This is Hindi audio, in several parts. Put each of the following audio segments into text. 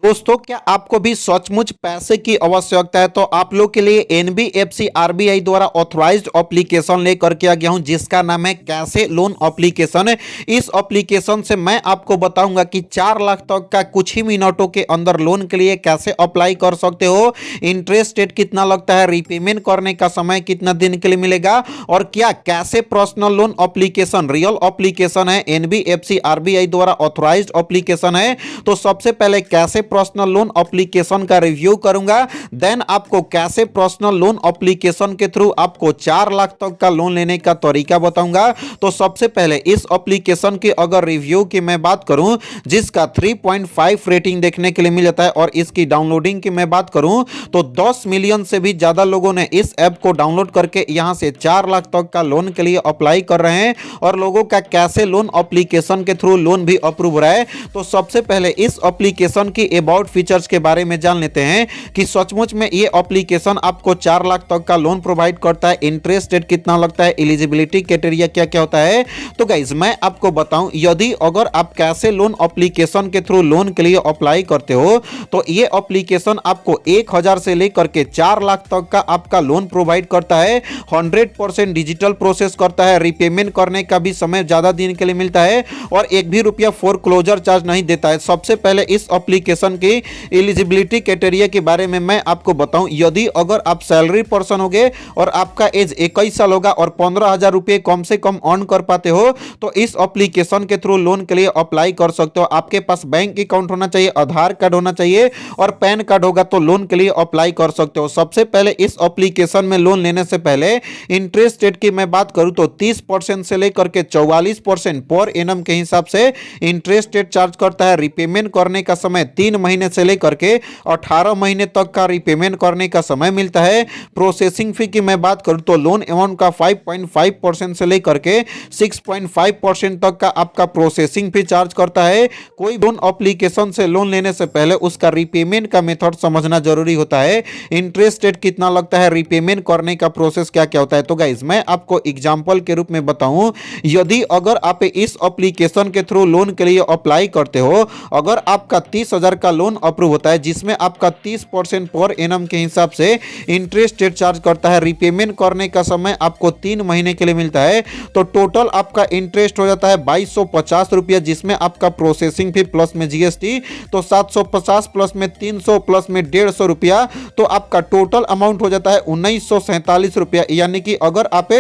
दोस्तों, क्या आपको भी सचमुच पैसे की आवश्यकता है तो आप लोग के लिए एनबीएफसी आरबीआई द्वारा ऑथराइज्ड एप्लीकेशन लेकर के आ गया हूं जिसका नाम है कैसे लोन एप्लीकेशन। इस एप्लीकेशन से मैं आपको बताऊंगा कि 4 लाख तक का कुछ ही मिनटों के अंदर लोन के लिए कैसे अप्लाई कर सकते हो, इंटरेस्ट रेट कितना लगता है, रीपेमेंट करने का समय कितना दिन के लिए मिलेगा और क्या कैसे personal loan application real application है, एनबीएफसी आरबीआई द्वारा ऑथराइज्ड एप्लीकेशन है। तो सबसे पहले कैसे पर्सनल लोन एप्लीकेशन का रिव्यू करूंगा, देन आपको कैसे पर्सनल लोन एप्लीकेशन के थ्रू आपको 4 लाख तक का लोन लेने का तरीका बताऊंगा। तो सबसे पहले इस एप्लीकेशन की अगर रिव्यू की मैं बात करूं जिसका 3.5 रेटिंग देखने के लिए मिल जाता है और इसकी डाउनलोडिंग की मैं बात करूं तो 10 मिलियन से भी ज्यादा लोगों ने इस ऐप को डाउनलोड करके यहां से 4 लाख तक का लोन के लिए अप्लाई कर रहे हैं और लोगों का कैसे लोन एप्लीकेशन के थ्रू लोन भी अप्रूव हो रहा है। तो सबसे पहले इस एप्लीकेशन की अबाउट फीचर्स के बारे में जान लेते हैं कि सचमुच में ये एप्लीकेशन आपको 4 लाख तक का लोन प्रोवाइड करता है, इंटरेस्ट रेट कितना लगता है, एलिजिबिलिटी क्राइटेरिया क्या क्या होता है। तो गाइज मैं आपको बताऊं, यदि अगर आप कैसे लोन एप्लीकेशन के थ्रू लोन के लिए अप्लाई करते हो तो ये एप्लीकेशन आपको 1000 से लेकर के 4 लाख तक का आपका लोन प्रोवाइड करता है, 100% डिजिटल प्रोसेस करता है, रीपेमेंट करने का भी समय ज्यादा दिन के लिए मिलता है और एक भी रुपया फोरक्लोजर चार्ज नहीं देता है। सबसे पहले इस एप्लीकेशन की एलिजिबिलिटी क्राइटेरिया के बारे में मैं आपको बताऊं, यदि अगर आप सैलरी पर्सन होगे और आपका एज 21 साल होगा और 15,000 रुपए कम से कम अर्न कर पाते हो तो इस एप्लीकेशन के थ्रू लोन के लिए अप्लाई कर सकते हो। आपके पास बैंक अकाउंट होना चाहिए, आधार कार्ड होना चाहिए और पैन कार्ड होगा तो लोन के लिए अप्लाई कर सकते हो। सबसे पहले इस एप्लीकेशन में लोन लेने से पहले इंटरेस्ट रेट की मैं बात करूं तो 30% से लेकर के 44% पर एनम के हिसाब से इंटरेस्ट रेट चार्ज करता है। रीपेमेंट करने का समय 3 महीने से लेकर के 18 महीने तक का रीपेमेंट करने का समय मिलता है। प्रोसेसिंग फी की मैं बात करूं तो लोन अमाउंट का 5.5% से लेकर के 6.5% तक का आपका प्रोसेसिंग फी चार्ज करता है। कोई लोन एप्लीकेशन से लोन लेने से पहले उसका रीपेमेंट का मेथड समझना जरूरी होता है, इंटरेस्ट रेट कितना लगता है, रीपेमेंट करने का प्रोसेस क्या क्या होता है। तो गाइज मैं आपको एग्जांपल के रूप में बताऊं, यदि अगर आप इस एप्लीकेशन के थ्रू लोन के लिए अप्लाई करते हो, अगर आपका 30,000 का लोन अप्रूव होता है जिसमें आपका 30% पर एनम के हिसाब से इंटरेस्ट रेट चार्ज करता है, रीपेमेंट करने का समय आपको 3 महीने के लिए मिलता है, तो टोटल आपका इंटरेस्ट हो जाता है 2250 रुपया, जिसमें आपका प्रोसेसिंग फी प्लस में जीएसटी तो 750 प्लस में 300 प्लस में 150 रुपया, तो आपका टोटल अमाउंट हो जाता है 1947 रुपया। यानी कि अगर आप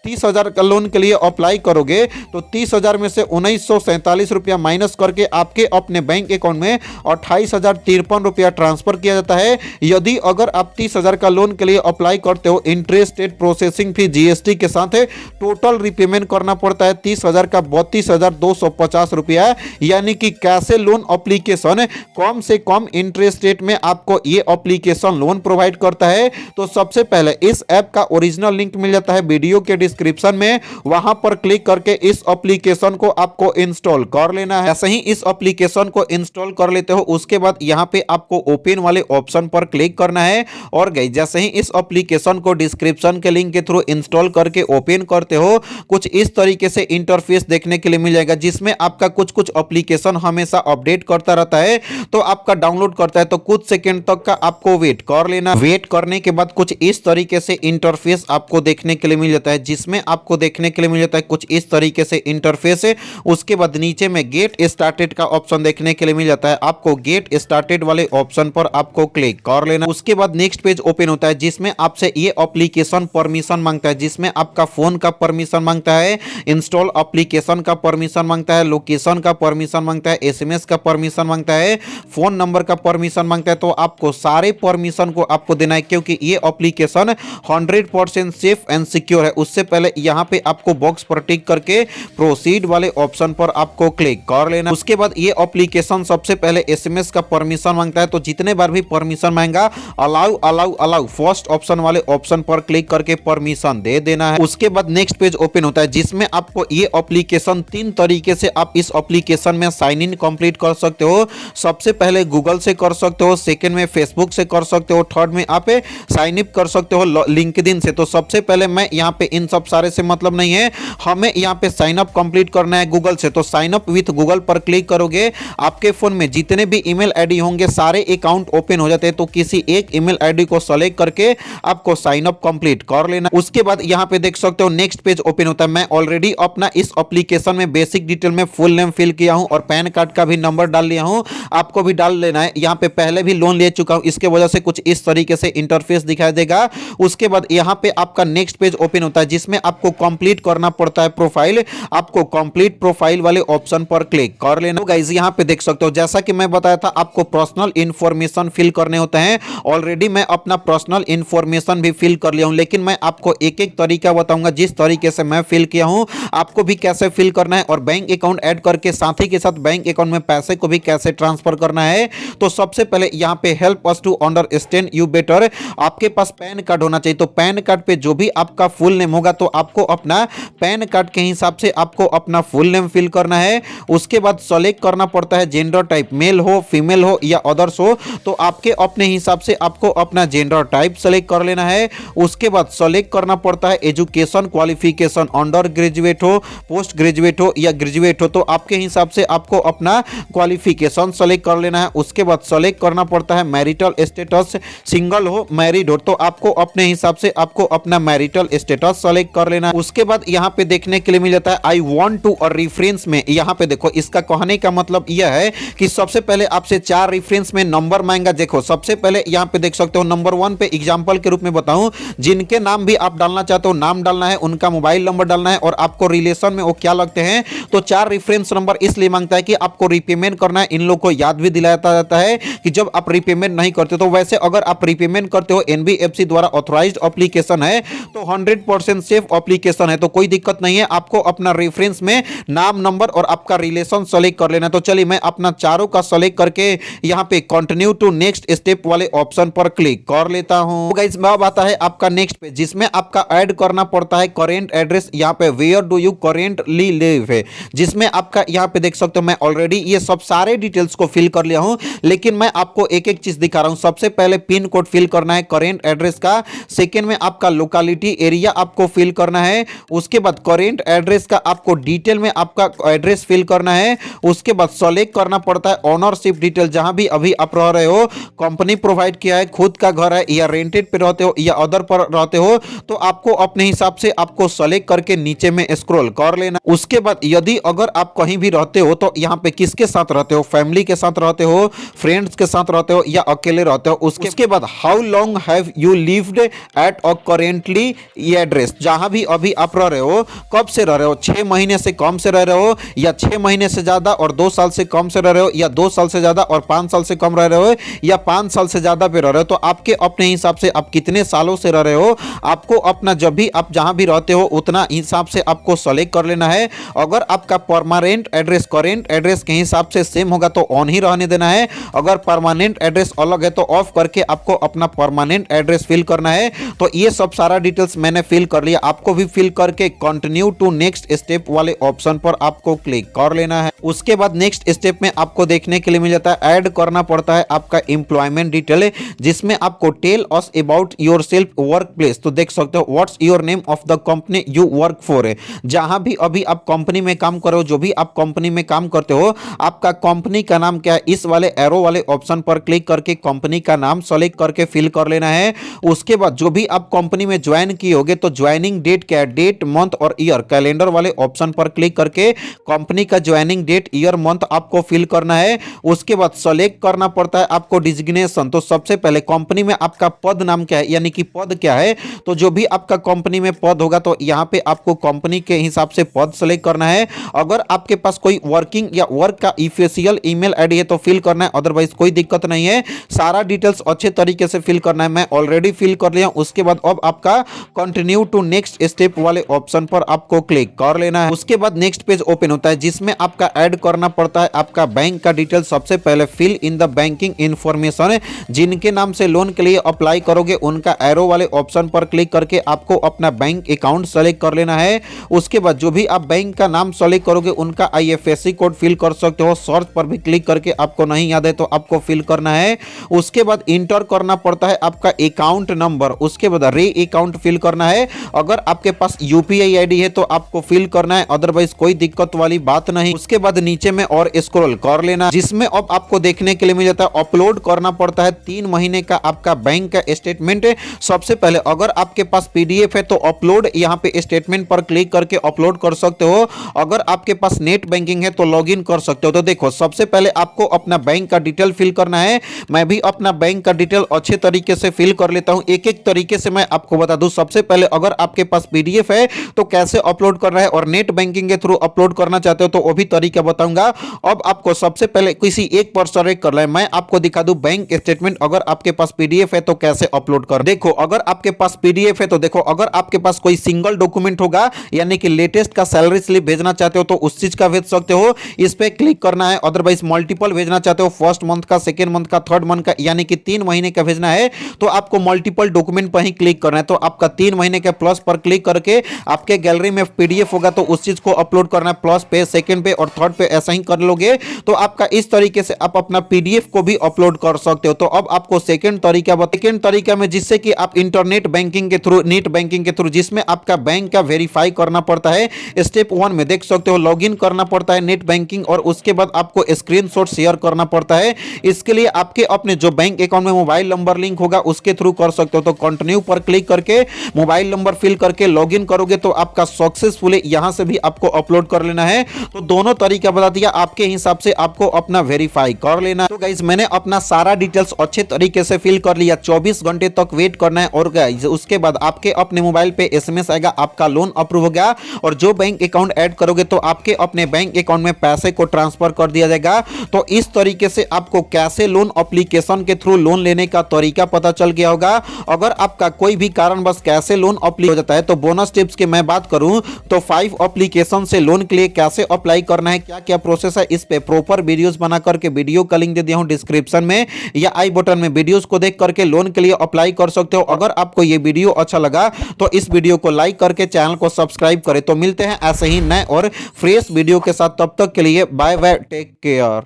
30,000 का लोन के लिए अप्लाई करोगे तो 30,000 में से 1947 रुपया माइनस करके आपके अपने बैंक अकाउंट में 28,053 रुपया ट्रांसफर किया जाता है। यदि अगर आप 30,000 का लोन के लिए अप्लाई करते हो, interest rate, processing fee, GST के साथ टोटल रीपेमेंट करना पड़ता है 30,000 का 32,250 रुपया। यानी कि कैसे लोन एप्लीकेशन कम से कम इंटरेस्ट रेट में आपको ये एप्लीकेशन लोन प्रोवाइड करता है। तो सबसे पहले इस ऐप का ओरिजिनल लिंक मिल जाता है वीडियो के डिस्क्रिप्शन में, वहां पर क्लिक करके इस एप्लीकेशन को आपको इंस्टॉल कर लेना है। ऐसे ही इस एप्लीकेशन को इंस्टॉल कर लेते हो उसके बाद यहां पे आपको ओपन वाले ऑप्शन पर क्लिक करना है और गाइस जैसे ही इस एप्लीकेशन को डिस्क्रिप्शन के लिंक के थ्रू इंस्टॉल करके ओपन करते हो, कुछ इस तरीके से इंटरफेस देखने के लिए मिल जाएगा जिसमें आपका कुछ कुछ एप्लीकेशन हमेशा अपडेट करता रहता है। तो आपका डाउनलोड करता है तो कुछ सेकंड तक का आपको वेट कर लेना। वेट करने के बाद कुछ इस तरीके से इंटरफेस आपको देखने के लिए मिल जाता है, जिसमें आपको देखने के लिए मिल जाता है कुछ इस तरीके से इंटरफेस है। उसके बाद नीचे में गेट स्टार्टेड का ऑप्शन देखने के लिए मिल जाता है, आपको गेट स्टार्टेड वाले ऑप्शन पर आपको क्लिक कर लेना। उसके बाद नेक्स्ट पेज ओपन होता है जिसमें आपसे ये एप्लीकेशन परमिशन मांगता है, जिसमें आपका फोन का परमिशन मांगता है, इंस्टॉल एप्लीकेशन का परमिशन मांगता है, लोकेशन का परमिशन मांगता है, एसएमएस का परमिशन मांगता है, फोन नंबर का परमिशन मांगता है। तो आपको सारे परमिशन को आपको देना है क्योंकि ये एप्लीकेशन 100% सेफ एंड सिक्योर है। उससे पहले यहाँ पे आपको बॉक्स पर टिक करके प्रोसीड वाले ऑप्शन पर आपको क्लिक कर लेना। उसके बाद ये एप्लीकेशन सबसे पहले एसएमएस का परमिशन मांगता है, तो जितने बार भी परमिशन मांगा allow allow allow first option वाले ऑप्शन पर क्लिक करके परमिशन दे देना है। उसके बाद नेक्स्ट पेज ओपन होता है जिसमें आपको ये एप्लीकेशन 3 तरीके से आप इस एप्लीकेशन में साइन इन कंप्लीट कर सकते हो। सबसे पहले गूगल से कर सकते हो, सेकंड में फेसबुक से कर सकते हो, थर्ड में आप साइन अप कर सकते हो लिंक्डइन से। तो सबसे पहले मैं यहाँ पे इन सब सब सारे से मतलब नहीं है, हमें यहाँ पे साइन अप कंप्लीट करना है गूगल से। तो साइन अप विथ गूगल पर क्लिक करोगे, आपके फोन में जितने भी ईमेल आईडी होंगे सारे अकाउंट ओपन हो जाते हैं। तो किसी एक ईमेल आईडी को सेलेक्ट करके आपको साइन अप कंप्लीट कर लेना। उसके बाद यहाँ पे देख सकते हो नेक्स्ट पेज ओपन होता है। मैं ऑलरेडी अपना इस एप्लीकेशन में बेसिक डिटेल में फुल नेम फिल किया हूं और पैन कार्ड का भी नंबर डाल लिया हूं, आपको भी डाल लेना है। यहाँ पे पहले भी लोन ले चुका हूं, इसके वजह से कुछ इस तरीके से इंटरफेस दिखाई देगा। उसके बाद यहाँ पे आपका नेक्स्ट पेज ओपन होता है जिसमें आपको कंप्लीट करना पड़ता है प्रोफाइल। आपको कंप्लीट प्रोफाइल वाले ऑप्शन पर क्लिक कर लेना। गाइस यहाँ पे देख सकते हो जैसा कि मैं बताया था आपको पर्सनल इंफॉर्मेशन फिल करने होते हैं। ऑलरेडी मैं अपना पर्सनल इंफॉर्मेशन भी फिल कर लिया हूं, लेकिन मैं आपको एक एक तरीका बताऊंगा जिस तरीके से मैं फिल किया हूं आपको भी कैसे फिल करना है और बैंक अकाउंट ऐड करके साथ ही के साथ बैंक अकाउंट में पैसे को भी कैसे ट्रांसफर करना है। तो सबसे पहले यहाँ पे help us to understand you better, आपके पास पैन कार्ड होना चाहिए। तो पैन कार्ड पे जो भी आपका फुल नेम होगा तो आपको अपना पैन कार्ड के हिसाब से आपको अपना फुल नेम फिल करना है। उसके बाद सेलेक्ट करना पड़ता है जेंडर टाइप, मेल हो फीमेल हो या अदर्स हो, तो आपके अपने हिसाब से आपको अपना जेंडर टाइप सेलेक्ट कर लेना है। उसके बाद सेलेक्ट करना पड़ता है एजुकेशन क्वालिफिकेशन, अंडर ग्रेजुएट हो पोस्ट ग्रेजुएट हो या ग्रेजुएट हो, तो आपके हिसाब से आपको अपना क्वालिफिकेशन सेलेक्ट कर लेना है। उसके बाद सेलेक्ट करना पड़ता है मैरिटल स्टेटस, सिंगल हो मैरिड हो, तो आपको अपने हिसाब से आपको अपना मैरिटल स्टेटस सेलेक्ट कर लेना है। उसके बाद यहाँ पे देखने के लिए मिल जाता है आई वांट टू और रेफरेंस में, यहाँ पे देखो इसका कहने का मतलब यह है कि सबसे पहले आपसे 4 रेफरेंस में नंबर मांगा। देखो सबसे पहले यहाँ पे देख सकते हो नंबर 1 पे एग्जांपल के रूप में बताऊं, जिनके नाम भी आप डालना चाहते हो नाम डालना है, उनका मोबाइल नंबर डालना है और आपको रिलेशन में वो क्या लगते हैं। तो 4 रेफरेंस नंबर इसलिए मांगता है कि आपको रिपेमेंट करना है। इन लोग को याद भी दिलाता जाता है कि जब आप रिपेमेंट नहीं करते, तो वैसे अगर आप रिपेमेंट करते हो एनबीएफसी द्वारा ऑथराइज्ड एप्लीकेशन है तो 100% सेफ एप्लीकेशन है, तो कोई दिक्कत नहीं है। आपको अपना रेफरेंस में नाम नंबर और आपका रिलेशन सेलेक्ट कर लेना। तो चलिए मैं अपना चारों का सेलेक्ट करके यहाँ पे कंटिन्यू टू नेक्स्ट स्टेप वाले ऑप्शन पर क्लिक कर लेता हूं। गाइस अब आता है आपका नेक्स्ट पेज जिसमें आपका ऐड करना पड़ता है करेंट एड्रेस। यहाँ पे where do you currently live है, जिसमें आपका यहाँ पे देख सकते हो मैं ऑलरेडी ये सब सारे डिटेल्स को फिल कर लिया हूं, लेकिन मैं आपको एक एक चीज दिखा रहा हूं। सबसे पहले पिन कोड फिल करना है करेंट एड्रेस का, सेकेंड में आपका लोकेलिटी एरिया आपको फिल करना है, उसके बाद करेंट एड्रेस का आपको डिटेल में आपका एड्रेस फिल करना है, उसके बाद सेलेक्ट करना पड़ता है ओनरशिप डिटेल, जहां भी अभी आप रह रहे हो कंपनी प्रोवाइड किया है, खुद का घर है या रेंटेड पे रहते हो या अदर पर रहते हो, तो आपको अपने हिसाब से आपको सेलेक्ट करके नीचे में स्क्रॉल कर लेना। उसके बाद यदि अगर आप कहीं भी रहते हो तो यहाँ पे किसके साथ रहते हो, फैमिली के साथ रहते हो, फ्रेंड्स के साथ रहते हो या अकेले रहते हो। उसके बाद how long have you lived at a currently address, जहां भी अभी आप रह रहे हो कब से रह रहे हो, 6 महीने से कम से रह रहे हो या 6 महीने से ज्यादा और 2 साल से कम से रह रहे हो या 2 साल से ज्यादा और 5 साल से कम रह रहे हो या 5 साल से ज्यादा पे रह रहे हो। तो आपके अपने हिसाब से आप कितने सालों से रह रहे हो, आपको अपना जब भी आप जहां भी रहते हो उतना हिसाब से आपको सेलेक्ट कर लेना है। अगर आपका परमानेंट एड्रेस करेंट एड्रेस के हिसाब से सेम होगा तो ऑन ही रहने देना है, अगर परमानेंट एड्रेस अलग है तो ऑफ करके आपको अपना परमानेंट एड्रेस फिल करना है। तो ये सब सारा डिटेल्स मैंने फिल कर लिया, आपको भी फिल करके कंटिन्यू टू नेक्स्ट स्टेप वाले ऑप्शन पर आपको क्लिक कर लेना है। उसके बाद नेक्स्ट स्टेप में आपको देखने के लिए मिल जाता है ऐड करना पड़ता है आपका एम्प्लॉयमेंट डिटेल, जिसमें आपको tell us about yourself work place. तो देख सकते हो what's your name of the company you work for है, जहां भी अभी आप कंपनी में काम करो, जो भी आप कंपनी में काम करते हो आपका कंपनी का नाम क्या है, इस वाले एरो वाले ऑप्शन पर क्लिक करके कंपनी का नाम सेलेक्ट करके फिल कर लेना है। उसके बाद जो भी आप कंपनी में ज्वाइन किए होगे तो ज्वाइनिंग डेट क्या है, डेट मंथ और ईयर, कैलेंडर वाले ऑप्शन पर क्लिक करके कंपनी का ज्वाइनिंग डेट ईयर मंथ आपको फिल करना है। उसके बाद सेलेक्ट करना पड़ता है आपको डिजिग्नेशन। तो सबसे पहले कंपनी में आपका पद नाम क्या है, यानी कि पद क्या है, तो जो भी आपका कंपनी में पद होगा तो यहाँ पे आपको कंपनी के हिसाब से पद सेलेक्ट करना है। अगर आपके पास कोई वर्किंग या वर्क का ऑफिशियल ईमेल आईडी है तो फिल करना है, अदरवाइज कोई दिक्कत नहीं है। सारा डिटेल्स अच्छे तरीके से फिल करना है, मैं ऑलरेडी फिल कर लिया। उसके बाद अब आपका कंटिन्यू टू नेक्स्ट स्टेप वाले ऑप्शन पर आपको क्लिक कर लेना है। उसके बाद नेक्स्ट पेज ओपन होता है जिसमें आपका ऐड करना पड़ता है आपका बैंक का डिटेल। सबसे पहले fill in the banking information, जिनके नाम से लोन के लिए अप्लाई करोगे उनका एरो वाले ऑप्शन पर क्लिक करके आपको अपना बैंक अकाउंट सेलेक्ट कर लेना है। उसके बाद जो भी आप बैंक का नाम सेलेक्ट करोगे उनका आईएफएससी कोड फिल कर सकते हो, सर्च पर भी क्लिक करके आपको नहीं याद है तो आपको फिल करना है। उसके बाद इंटर करना पड़ता है आपका अकाउंट नंबर, उसके बाद रे अकाउंट फिल करना है। अगर अगर आपके पास यूपीआई आईडी है तो आपको फिल करना है, अदरवाइज कोई दिक्कत वाली बात नहीं। उसके बाद नीचे में और स्क्रॉल कर लेना, जिसमें अब आपको देखने के लिए मिल जाता है अपलोड करना पड़ता है 3 महीने का आपका बैंक का स्टेटमेंट। सबसे पहले अगर आपके पास पीडीएफ है तो अपलोड यहाँ पे स्टेटमेंट पर क्लिक करके अपलोड कर सकते हो। अगर आपके पास नेट बैंकिंग है तो लॉगिन कर सकते हो। तो देखो सबसे पहले आपको अपना बैंक का डिटेल फिल करना है। मैं भी अपना बैंक का डिटेल अच्छे तरीके से फिल कर लेता हूं, एक एक तरीके से मैं आपको बता दूं। सबसे पहले अगर आपके पास पीडीएफ है तो कैसे अपलोड करना है, और नेट बैंकिंग के थ्रू अपलोड करना चाहते हो तो वो भी तरीका बताऊंगा। अब आपको सबसे पहले किसी एक पर सेलेक्ट करना है। मैं आपको दिखा दूं बैंक स्टेटमेंट अगर आपके पास पीडीएफ है तो कैसे अपलोड कर। देखो अगर आपके पास पीडीएफ है तो देखो, अगर आपके पास कोई सिंगल डॉक्यूमेंट होगा यानी कि लेटेस्ट का सैलरी स्लिप भेजना चाहते हो तो उस चीज का भेज सकते हो, इस पे क्लिक करना है। अदरवाइज मल्टीपल भेजना चाहते हो, फर्स्ट मंथ का, सेकेंड मंथ का, थर्ड मंथ का, यानी कि 3 महीने का भेजना है तो आपको मल्टीपल डॉक्यूमेंट पर ही क्लिक करना है। तो आपका 3 महीने के प्लस पर क्लिक करके आपके गैलरी में पीडीएफ होगा तो उस चीज को अपलोड करना है, प्लस पे, सेकेंड पे और थर्ड पे ऐसा ही कर लोगे तो आपका इस तरीके से आप अपना पीडीएफ को भी अपलोड कर सकते हो। तो अब आपको सेकेंड तरीका में, जिससे कि आप इंटरनेट बैंकिंग के थ्रू, नेट बैंकिंग के थ्रू, जिसमें आपका बैंक का वेरीफाई करना पड़ता है। स्टेप 1 में देख सकते हो लॉगिन करना पड़ता है नेट बैंकिंग, और उसके बाद आपको स्क्रीनशॉट शेयर करना पड़ता है। इसके लिए आपके अपने जो बैंक अकाउंट में मोबाइल नंबर लिंक होगा उसके थ्रू कर सकते हो। तो कंटिन्यू पर क्लिक करके मोबाइल नंबर फिल करके लॉगिन करोगे तो आपका सक्सेसफुली यहां से भी आपको अपलोड कर लेना है। तो दोनों तरीका बता दिया, आपके हिसाब से आपको अपना वेरीफाई कर लेना। तो गाइस मैंने अपना सारा डिटेल्स अच्छे तरीके से फिल कर लिया। 24 घंटे तक वेट करना है और गाइस उसके बाद आपके अपने मोबाइल पे एसएमएस आएगा, आपका लोन अप्रूव हो गया। और जो बैंक अकाउंट ऐड करोगे तो आपके अपने बैंक अकाउंट में पैसे को ट्रांसफर कर दिया जाएगा। तो इस तरीके से आपको कैसे लोन एप्लीकेशन के थ्रू लोन लेने का तरीका पता चल गया होगा। अगर आपका कोई भी कारणवश कैसे लोन अप्लाई हो जाता है तो बोनस टिप्स की मैं बात करूं तो 5 एप्लीकेशन से लोन के लिए कैसे अप्लाई करना है, क्या क्या प्रोसेस है, इस पे प्रॉपर वीडियोस बना करके वीडियो का लिंक दे दिया हूं डिस्क्रिप्शन में या आई बटन में। वीडियोस को देख करके लोन के लिए अप्लाई कर सकते हो। अगर आपको ये वीडियो अच्छा लगा तो इस वीडियो को लाइक करके चैनल को सब्सक्राइब करें। तो मिलते हैं ऐसे ही नए और फ्रेश वीडियो के साथ, तब तक के लिए बाय बाय, टेक केयर।